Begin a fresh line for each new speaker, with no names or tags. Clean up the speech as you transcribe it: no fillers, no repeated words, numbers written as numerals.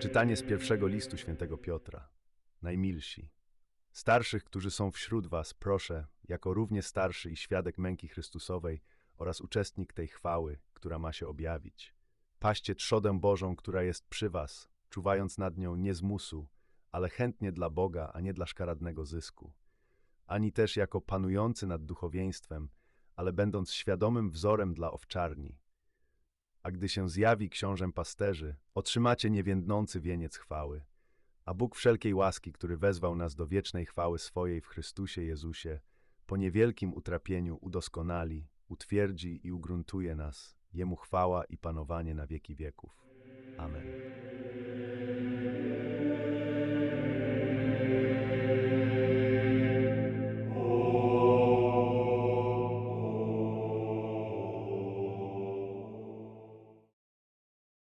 Czytanie z pierwszego listu świętego Piotra. Najmilsi. Starszych, którzy są wśród was, proszę, jako równie starszy i świadek męki Chrystusowej oraz uczestnik tej chwały, która ma się objawić. Paście trzodę Bożą, która jest przy was, czuwając nad nią nie z musu, ale chętnie dla Boga, a nie dla szkaradnego zysku. Ani też jako panujący nad duchowieństwem, ale będąc świadomym wzorem dla owczarni. A gdy się zjawi książę pasterzy, otrzymacie niewiędnący wieniec chwały. A Bóg wszelkiej łaski, który wezwał nas do wiecznej chwały swojej w Chrystusie Jezusie, po niewielkim utrapieniu udoskonali, utwierdzi i ugruntuje nas. Jemu chwała i panowanie na wieki wieków. Amen.